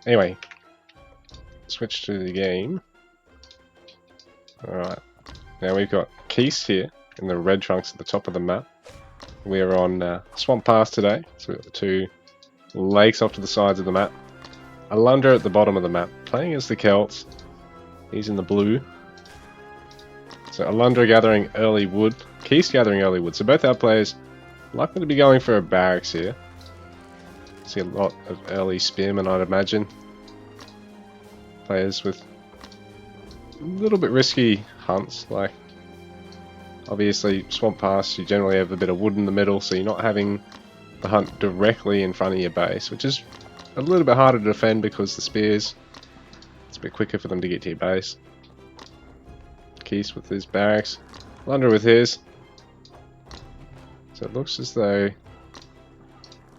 Anyway, switch to the game. Alright, now we've got qeast here in the red trunks at the top of the map. We're on Swamp Pass today, so we've got the two lakes off to the sides of the map. Alundra at the bottom of the map, playing as the Celts. He's in the blue. So Alundra gathering early wood, qeast gathering early wood. So both our players likely to be going for a barracks here. See a lot of early spearmen, I'd imagine. Players with a little bit risky hunts, like obviously Swamp Pass, you generally have a bit of wood in the middle, so you're not having the hunt directly in front of your base, which is a little bit harder to defend because the spears, it's a bit quicker for them to get to your base. qeast with his barracks, Alundra with his. So it looks as though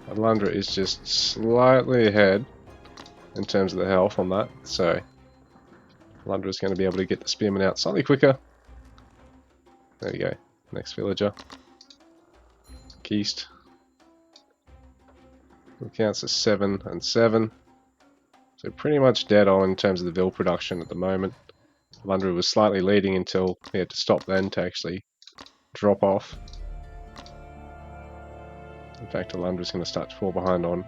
Alundra is just slightly ahead in terms of the health on that, so Alundra is going to be able to get the spearmen out slightly quicker. There we go, next villager. qeast. It counts as 7 and 7. So pretty much dead on in terms of the vill production at the moment. Alundra was slightly leading until he had to stop then to actually drop off. In fact, Alundra's going to start to fall behind on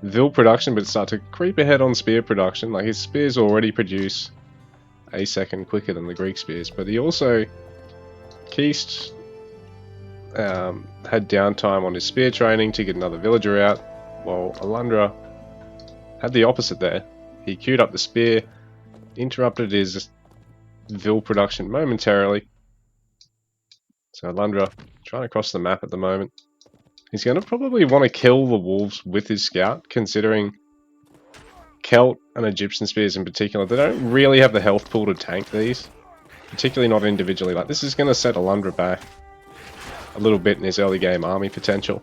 vill production, but start to creep ahead on spear production. Like, his spears already produce a second quicker than the Greek spears, but he also, qeast had downtime on his spear training to get another villager out, while Alundra had the opposite there. He queued up the spear, interrupted his vill production momentarily. So Alundra trying to cross the map at the moment. He's going to probably want to kill the wolves with his scout, considering Celt and Egyptian spears in particular, they don't really have the health pool to tank these. Particularly not individually. Like, this is going to set Alundra back a little bit in his early game army potential.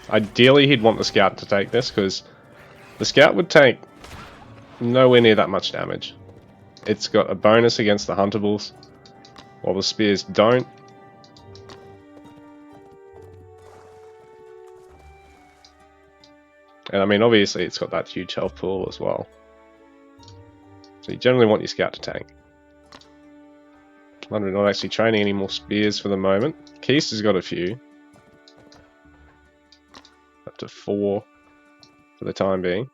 Ideally, he'd want the scout to take this, because the scout would take nowhere near that much damage. It's got a bonus against the huntables, while the spears don't. And I mean, obviously, it's got that huge health pool as well. So you generally want your scout to tank. Alundra not actually training any more spears for the moment. qeast has got a few. Up to 4 for the time being.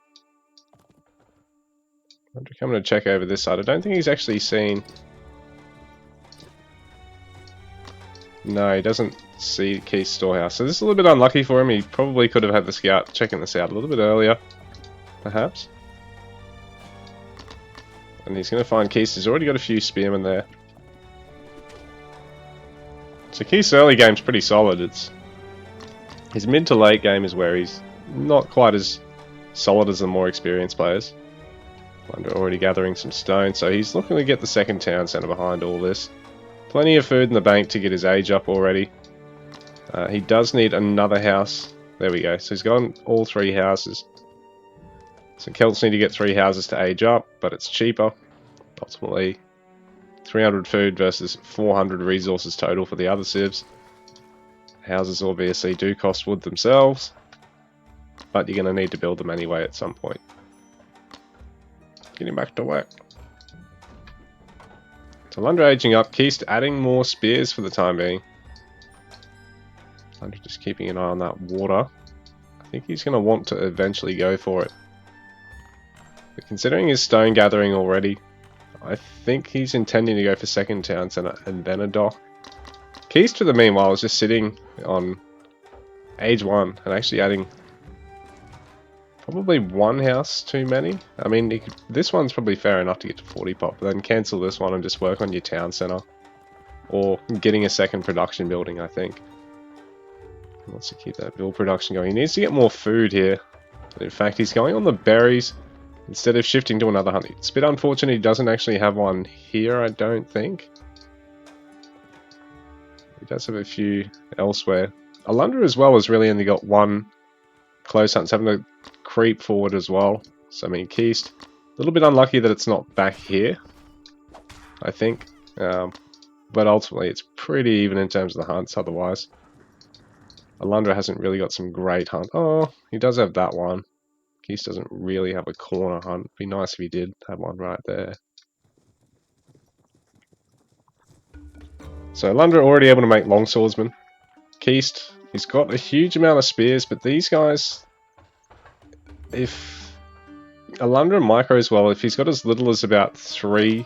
Alundra coming to check over this side. I don't think he's actually seen... No, he doesn't see qeast storehouse. So this is a little bit unlucky for him. He probably could have had the scout checking this out a little bit earlier, perhaps. And he's going to find qeast. He's already got a few spearmen there. So qeast's early game's pretty solid. It's his mid to late game is where he's not quite as solid as the more experienced players. Alundra already gathering some stone, so he's looking to get the second town centre behind all this. Plenty of food in the bank to get his age up already. He does need another house. There we go. So he's got all 3 houses. So Celts need to get 3 houses to age up, but it's cheaper. Ultimately, 300 food versus 400 resources total for the other civs. Houses obviously do cost wood themselves, but you're going to need to build them anyway at some point. Getting back to work. So Alundra aging up, qeast adding more spears for the time being. Alundra just keeping an eye on that water. I think he's going to want to eventually go for it. But considering his stone gathering already, I think he's intending to go for second town centre and then a dock. qeast, for the meanwhile, is just sitting on age 1 and actually adding probably 1 house too many. I mean, this one's probably fair enough to get to 40 pop, but then cancel this one and just work on your town centre. Or getting a second production building, I think. He wants to keep that build production going. He needs to get more food here. In fact, he's going on the berries instead of shifting to another hunt. It's a bit unfortunate he doesn't actually have one here, I don't think. He does have a few elsewhere. Alundra as well has really only got 1 close hunt. It's having to creep forward as well. So I mean, qeast, a little bit unlucky that it's not back here, I think. But ultimately, it's pretty even in terms of the hunts otherwise. Alundra hasn't really got some great hunt. Oh, he does have that one. qeast doesn't really have a corner hunt. Be nice if he did have one right there. So Alundra already able to make longswordsmen. qeast, he's got a huge amount of spears, but these guys, if Alundra micros well, if he's got as little as about 3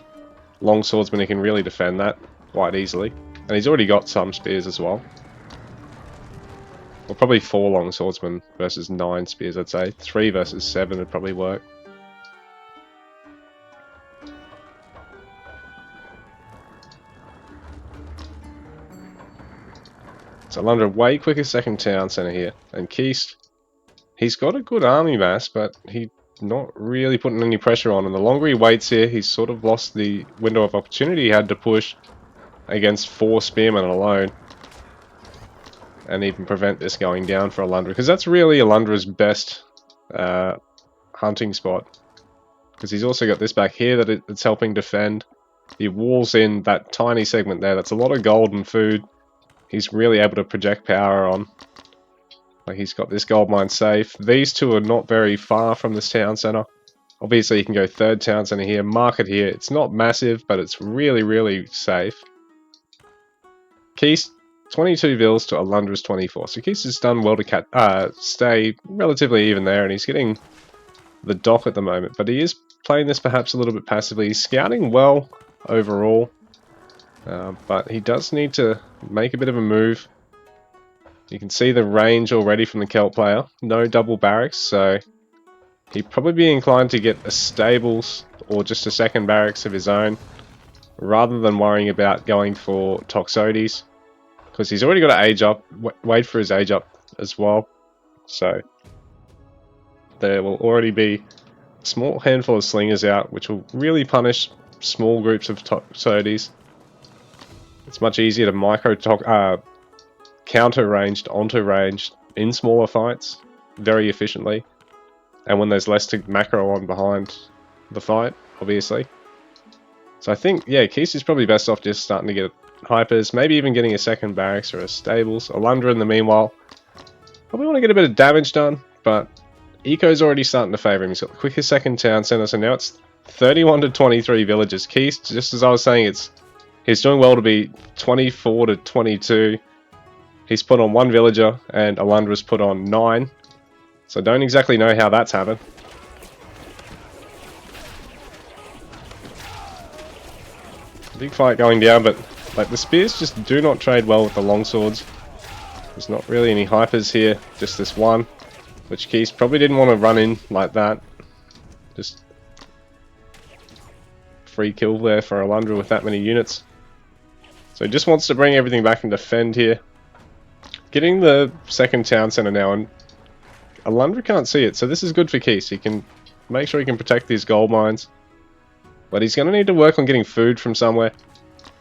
longswordsmen, he can really defend that quite easily. And he's already got some spears as well. Well, probably 4 longswordsmen versus 9 spears, I'd say. 3 versus 7 would probably work. So Alundra way quicker second town centre here. And qeast, he's got a good army mass, but he's not really putting any pressure on. And the longer he waits here, he's sort of lost the window of opportunity he had to push against 4 spearmen alone. And even prevent this going down for Alundra. Because that's really Alundra's best hunting spot. Because he's also got this back here that it's helping defend. The walls in that tiny segment there, that's a lot of gold and food. He's really able to project power on. Like, he's got this gold mine safe. These two are not very far from this town centre. Obviously you can go third town centre here, market here. It's not massive, but it's really, really safe. qeast, 22 vills to Alundra's 24. So qeast has done well to stay relatively even there, and he's getting the dock at the moment. But he is playing this perhaps a little bit passively. He's scouting well overall. But he does need to make a bit of a move. You can see the range already from the Celt player. No double barracks, so he'd probably be inclined to get a stables or just a second barracks of his own, rather than worrying about going for Toxotes, because he's already got to age up, wait for his age up as well. So there will already be a small handful of slingers out, which will really punish small groups of Toxotes. It's much easier to counter ranged onto ranged in smaller fights very efficiently, and when there's less to macro on behind the fight, obviously. So I think, yeah, qeast is probably best off just starting to get hypers, maybe even getting a second barracks or a stables. Alundra in the meanwhile probably want to get a bit of damage done, but Eco's already starting to favour him. He's got the quickest second town centre, so now it's 31 to 23 villages. qeast, just as I was saying, he's doing well to be 24 to 22. He's put on 1 villager, and Alundra's put on 9. So I don't exactly know how that's happened. Big fight going down, but like the spears just do not trade well with the longswords. There's not really any hypers here, just this one, which qeast probably didn't want to run in like that. Just free kill there for Alundra with that many units. So he just wants to bring everything back and defend here. Getting the second town centre now, and Alundra can't see it, so this is good for qeast. He can make sure he can protect these gold mines. But he's going to need to work on getting food from somewhere.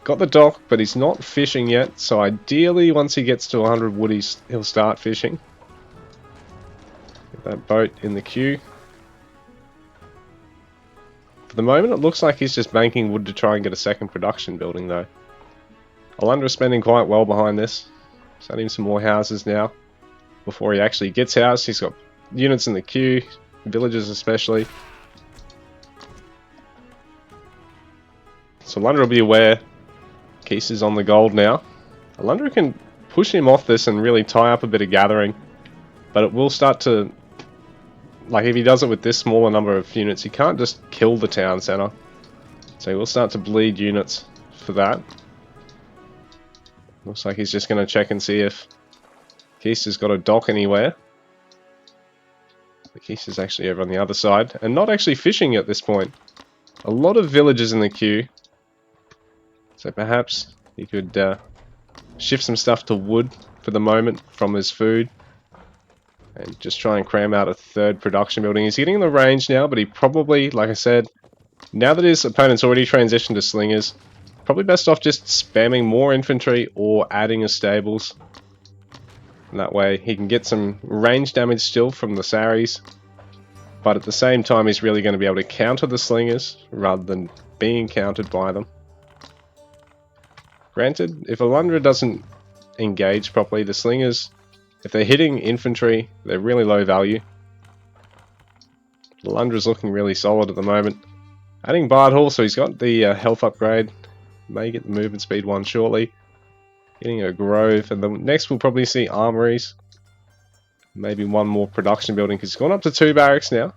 Got the dock, but he's not fishing yet, so ideally once he gets to 100 wood he'll start fishing. Get that boat in the queue. For the moment it looks like he's just banking wood to try and get a second production building though. Alundra's spending quite well behind this. He's adding some more houses now. Before he actually gets housed, he's got units in the queue, villages especially. So Alundra will be aware qeast is on the gold now. Alundra can push him off this and really tie up a bit of gathering, but it will start to, like if he does it with this smaller number of units, he can't just kill the town centre. So he will start to bleed units for that. Looks like he's just going to check and see if qeast has got a dock anywhere. The qeast is actually over on the other side, and not actually fishing at this point. A lot of villages in the queue. So perhaps he could shift some stuff to wood for the moment from his food. And just try and cram out a third production building. He's getting in the range now, but he probably, like I said, now that his opponent's already transitioned to slingers, probably best off just spamming more infantry or adding a stables. And that way he can get some range damage still from the Saris, but at the same time he's really going to be able to counter the slingers rather than being countered by them. Granted, if Alundra doesn't engage properly, the slingers, if they're hitting infantry, they're really low value. Alundra's looking really solid at the moment. Adding Bard Hall, so he's got the health upgrade. May get the movement speed one shortly. Getting a Grove, and then next we'll probably see Armories. Maybe one more production building, because he's gone up to 2 barracks now.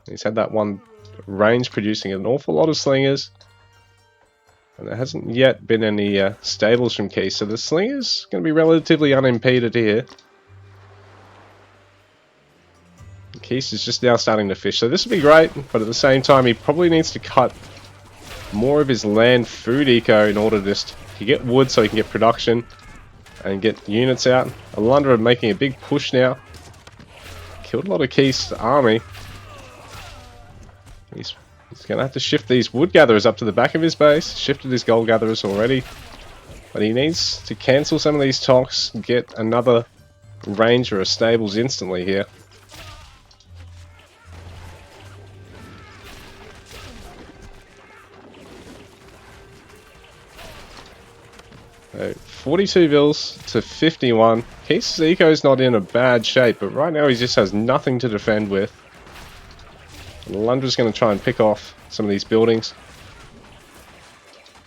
He's had that one range producing an awful lot of slingers. And there hasn't yet been any stables from qeast, so the slinger's going to be relatively unimpeded here. qeast is just now starting to fish, so this will be great, but at the same time he probably needs to cut more of his land food eco in order just to get wood so he can get production and get units out. Alundra making a big push now. Killed a lot of qeast army. He's going to have to shift these wood gatherers up to the back of his base. Shifted his gold gatherers already. But he needs to cancel some of these tox, get another ranger or stables instantly here. So 42 vills to 51. qeast's eco's not in a bad shape, but right now he just has nothing to defend with. And Alundra's going to try and pick off some of these buildings.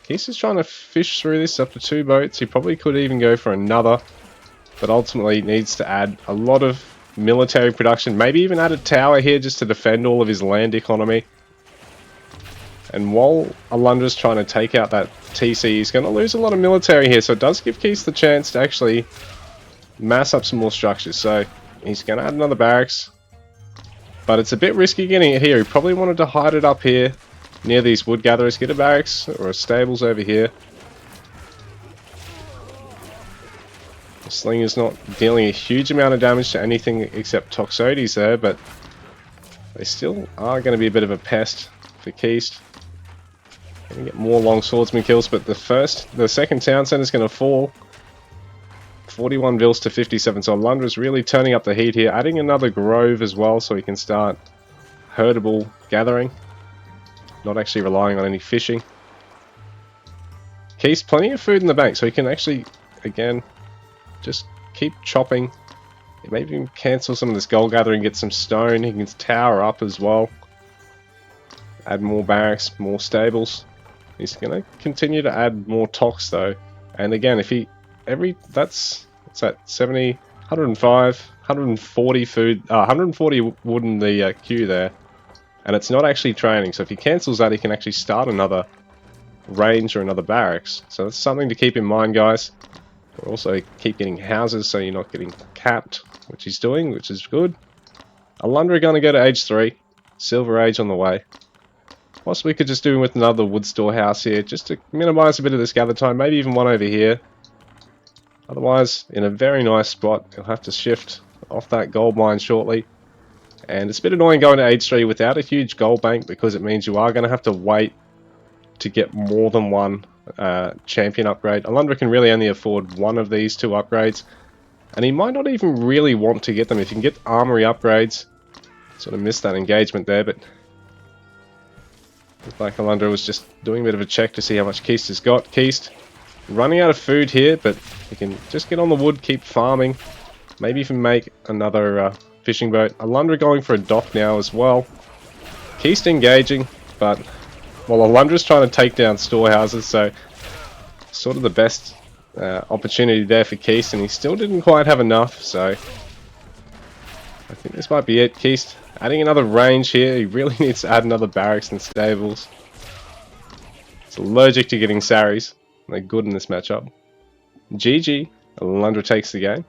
qeast is trying to fish through this up to 2 boats. He probably could even go for another, but ultimately needs to add a lot of military production. Maybe even add a tower here just to defend all of his land economy. And while Alundra's trying to take out that TC, he's going to lose a lot of military here, so it does give qeast the chance to actually mass up some more structures. So he's going to add another barracks, but it's a bit risky getting it here. He probably wanted to hide it up here near these wood gatherers, get a barracks or a stables over here. The slinger's not dealing a huge amount of damage to anything except Toxotes there, but they still are going to be a bit of a pest for qeast. Gonna get more long swordsman kills, but the second town center is going to fall. 41 vills to 57, so Alundra's really turning up the heat here, adding another grove as well so he can start herdable gathering. Not actually relying on any fishing. qeast, plenty of food in the bank, so he can actually, again, just keep chopping. Maybe even cancel some of this gold gathering, get some stone. He can tower up as well. Add more barracks, more stables. He's going to continue to add more tox though. And again, if he that's at 70, 105, 140 food, 140 wood in the queue there, and it's not actually training. So if he cancels that, he can actually start another range or another barracks. So that's something to keep in mind, guys. Also keep getting houses so you're not getting capped, which he's doing, which is good. Alundra going to go to age 3, Silver Age on the way. Possibly could just do with another wood storehouse here, just to minimize a bit of this gather time, maybe even one over here. Otherwise, in a very nice spot, you'll have to shift off that gold mine shortly. And it's a bit annoying going to age 3 without a huge gold bank, because it means you are going to have to wait to get more than one champion upgrade. Alundra can really only afford one of these 2 upgrades, and he might not even really want to get them. If you can get armory upgrades, sort of missed that engagement there, but looked like Alundra was just doing a bit of a check to see how much qeast has got. qeast running out of food here, but he can just get on the wood, keep farming, maybe even make another fishing boat. Alundra going for a dock now as well. qeast engaging, but well, Alundra's trying to take down storehouses, so sort of the best opportunity there for qeast, and he still didn't quite have enough, so I think this might be it. qeast adding another range here. He really needs to add another barracks and stables. He's allergic to getting saris. They're good in this matchup. GG. Alundra takes the game.